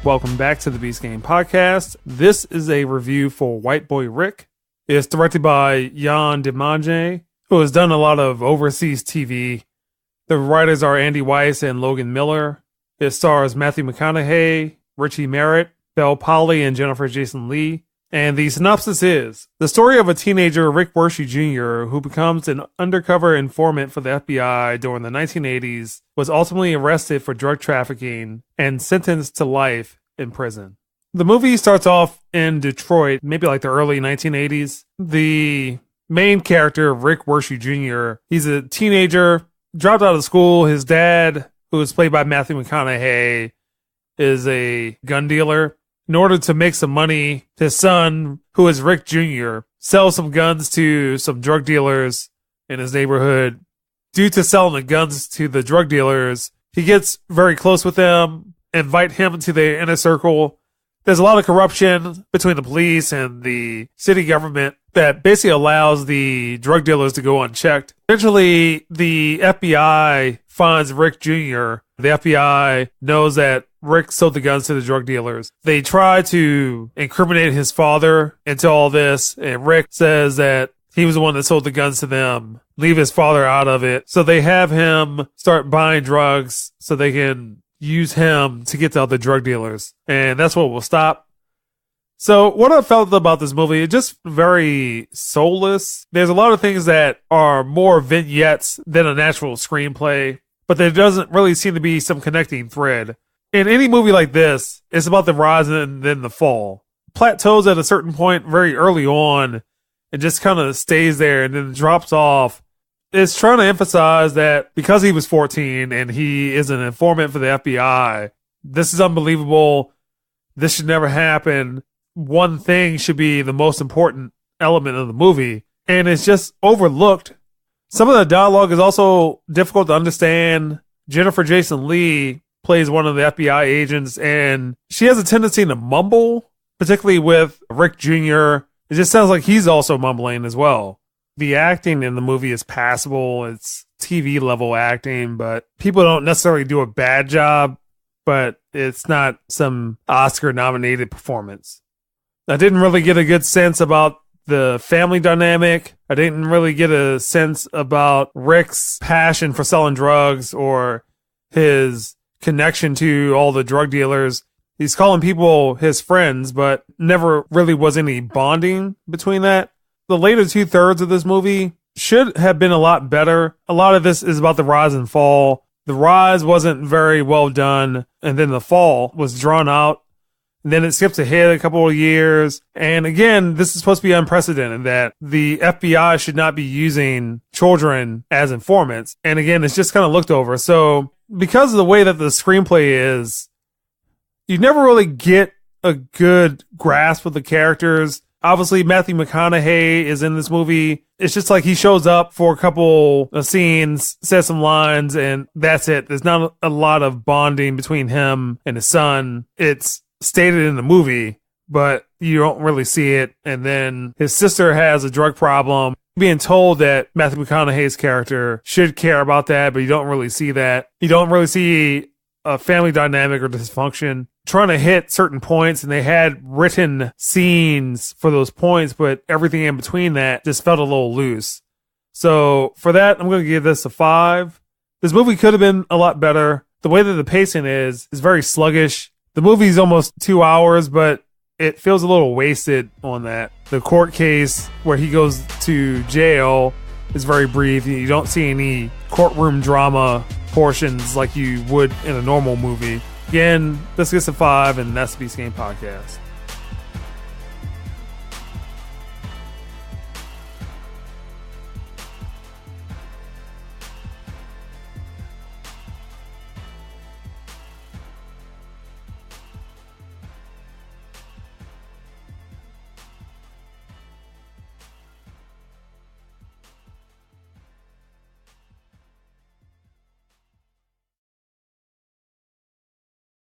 Welcome back to the Beast Game Podcast. This is a review for White Boy Rick. It's directed by Jan Dimanche, who has done a lot of overseas TV. The writers are Andy Weiss and Logan Miller. It stars Matthew McConaughey, Richie Merritt, Belle Polly, and Jennifer Jason Leigh. And the synopsis is the story of a teenager, Rick Wershey Jr., who becomes an undercover informant for the FBI during the 1980s, was ultimately arrested for drug trafficking and sentenced to life in prison. The movie starts off in Detroit, maybe like the early 1980s. The main character, Rick Wershey Jr., he's a teenager, dropped out of school. His dad, who is played by Matthew McConaughey, is a gun dealer. In order to make some money, his son, who is Rick Jr., sells some guns to some drug dealers in his neighborhood. Due to selling the guns to the drug dealers, he gets very close with them, invite him into their inner circle. There's a lot of corruption between the police and the city government that basically allows the drug dealers to go unchecked. Eventually, the FBI finds Rick Jr. The FBI knows that Rick sold the guns to the drug dealers. They try to incriminate his father into all this, and Rick says that he was the one that sold the guns to them, leave his father out of it. So they have him start buying drugs so they can use him to get to other drug dealers. And that's what will stop. So what I felt about this movie, it's just very soulless. There's a lot of things that are more vignettes than a natural screenplay, but there doesn't really seem to be some connecting thread. In any movie like this, it's about the rise and then the fall. Plateaus at a certain point very early on and just kind of stays there and then drops off. It's trying to emphasize that because he was 14 and he is an informant for the FBI, this is unbelievable. This should never happen. One thing should be the most important element of the movie, and it's just overlooked. Some of the dialogue is also difficult to understand. Jennifer Jason Leigh plays one of the FBI agents, and she has a tendency to mumble, particularly with Rick Jr. It just sounds like he's also mumbling as well. The acting in the movie is passable. It's TV level acting, but people don't necessarily do a bad job, but it's not some Oscar nominated performance. I didn't really get a good sense about the family dynamic. I didn't really get a sense about Rick's passion for selling drugs or his connection to all the drug dealers. He's calling people his friends, but never really was any bonding between that. The later 2/3 of this movie should have been a lot better. A lot of this is about the rise and fall. The rise wasn't very well done, and then the fall was drawn out. And then it skips ahead a couple of years. And again, this is supposed to be unprecedented that the FBI should not be using children as informants. And again, it's just kind of looked over. So because of the way that the screenplay is, you never really get a good grasp of the characters. Obviously, Matthew McConaughey is in this movie. It's just like he shows up for a couple of scenes, says some lines, and that's it. There's not a lot of bonding between him and his son. It's stated in the movie, but you don't really see it. And then his sister has a drug problem. Being told that Matthew McConaughey's character should care about that, but you don't really see that. You don't really see a family dynamic or dysfunction. Trying to hit certain points, and they had written scenes for those points, but everything in between that just felt a little loose. So for that, I'm going to give this a 5. This movie could have been a lot better. The way that the pacing is very sluggish. The movie's almost 2 hours, but it feels a little wasted on that. The court case where he goes to jail is very brief. You don't see any courtroom drama portions like you would in a normal movie. Again, this gets a 5, and that's the Beast Game Podcast.